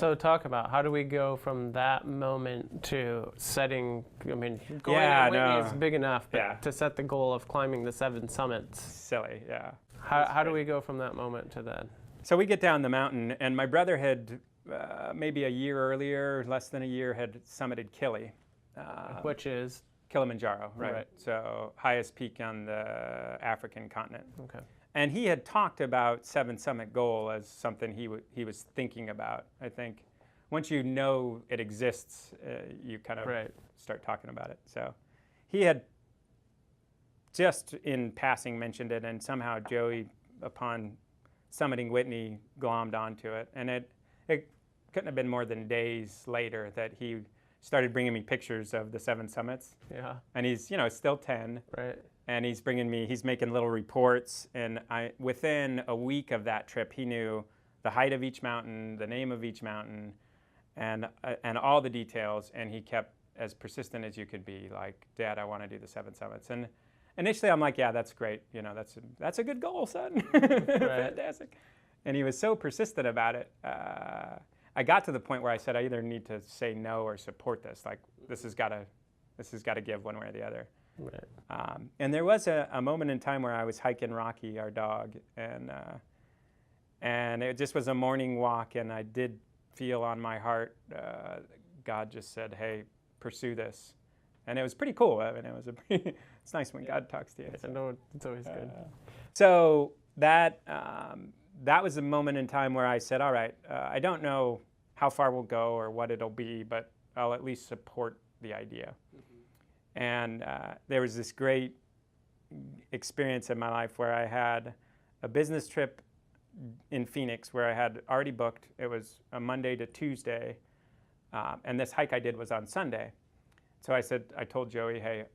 So talk about how do we go from that moment to setting, going Yeah, to Whitney no. is big enough, but Yeah. to set the goal of climbing the 7 summits. Silly, yeah. How do we go from that moment to then? So we get down the mountain, and my brother had maybe a year earlier, less than a year, had summited Kili. Which is? Kilimanjaro, right? Right. So highest peak on the African continent. Okay. And he had talked about 7 summit goal as something he was thinking about. I think once you know it exists, you kind of start talking about it. So he had just in passing mentioned it, and somehow Joey, upon summiting Whitney, glommed onto it. And it couldn't have been more than days later that he started bringing me pictures of the 7 summits. Yeah. And he's, still 10. Right. And he's making little reports. And within a week of that trip, he knew the height of each mountain, the name of each mountain, and all the details. And he kept as persistent as you could be, like, Dad, I want to do the 7 summits. And initially I'm like, yeah, that's great. That's a good goal, son. Fantastic. And he was so persistent about it. I got to the point where I said, I either need to say no or support this. Like, this has got to give one way or the other. Right. And there was a moment in time where I was hiking Rocky, our dog, and it just was a morning walk, and I did feel on my heart, God just said, hey, pursue this. And it was pretty cool. I mean, it's nice when God talks to you. I know, it's always good. So that was a moment in time where I said, all right, I don't know how far we'll go or what it'll be, but I'll at least support the idea. Mm-hmm. And there was this great experience in my life where I had a business trip in Phoenix where I had already booked. It was a Monday to Tuesday, and this hike I did was on Sunday. So I told Joey, hey,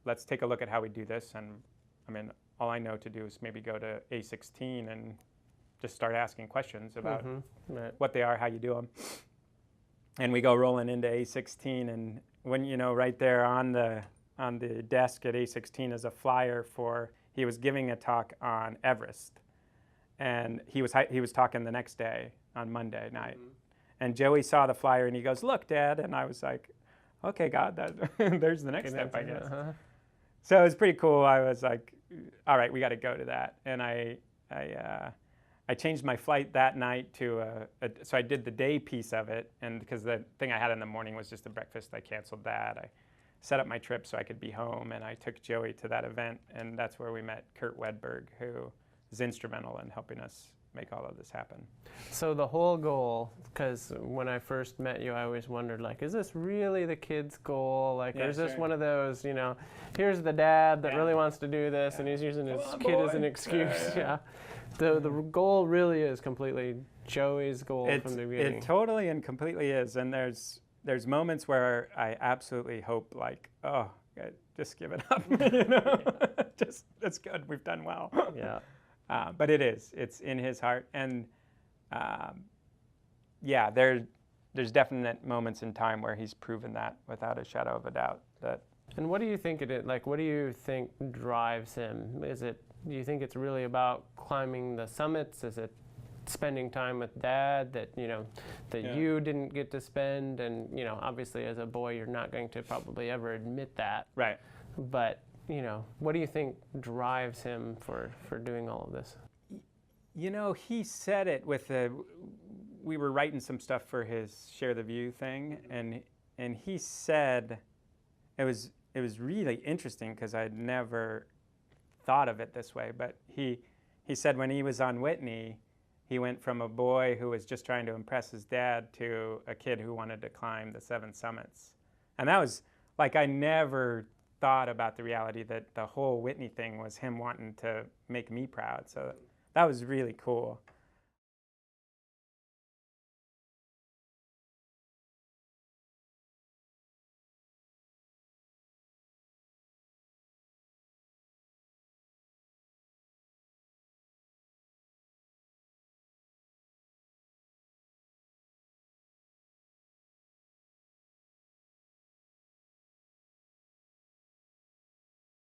let's take a look at how we do this. And I mean, all I know to do is maybe go to A16 and just start asking questions about what they are, how you do them. And we go rolling into A16, and when right there on the desk at A16 is a flyer he was giving a talk on Everest, and he was talking the next day on Monday night. Mm-hmm. And Joey saw the flyer and he goes, "Look, Dad," and I was like, "Okay, God, there's the next step, I guess." Uh-huh. So it was pretty cool. I was like, "All right, we got to go to that," and I changed my flight that night to so I did the day piece of it, and because the thing I had in the morning was just a breakfast, I canceled that. I set up my trip so I could be home, and I took Joey to that event, and that's where we met Kurt Wedberg, who is instrumental in helping us make all of this happen. So the whole goal, because when I first met you, I always wondered, like, is this really the kid's goal? Like, or is this one of those, here's the dad that really wants to do this, and he's using his kid as an excuse. The goal really is completely Joey's goal from the beginning. It totally and completely is, and there's moments where I absolutely hope, like, oh, just give it up, just that's good, we've done well. Yeah. But it's in his heart, and there's definite moments in time where he's proven that without a shadow of a doubt. And what do you think it is? Like, what do you think drives him? Do you think it's really about climbing the summits? Is it spending time with Dad that you didn't get to spend? And obviously as a boy, you're not going to probably ever admit that. Right. But what do you think drives him for doing all of this? He said it we were writing some stuff for his Share the View thing, and he said it was really interesting because I'd never thought of it this way, but he said when he was on Whitney, he went from a boy who was just trying to impress his dad to a kid who wanted to climb the 7 summits. And that was, like, I never thought about the reality that the whole Whitney thing was him wanting to make me proud. So that was really cool.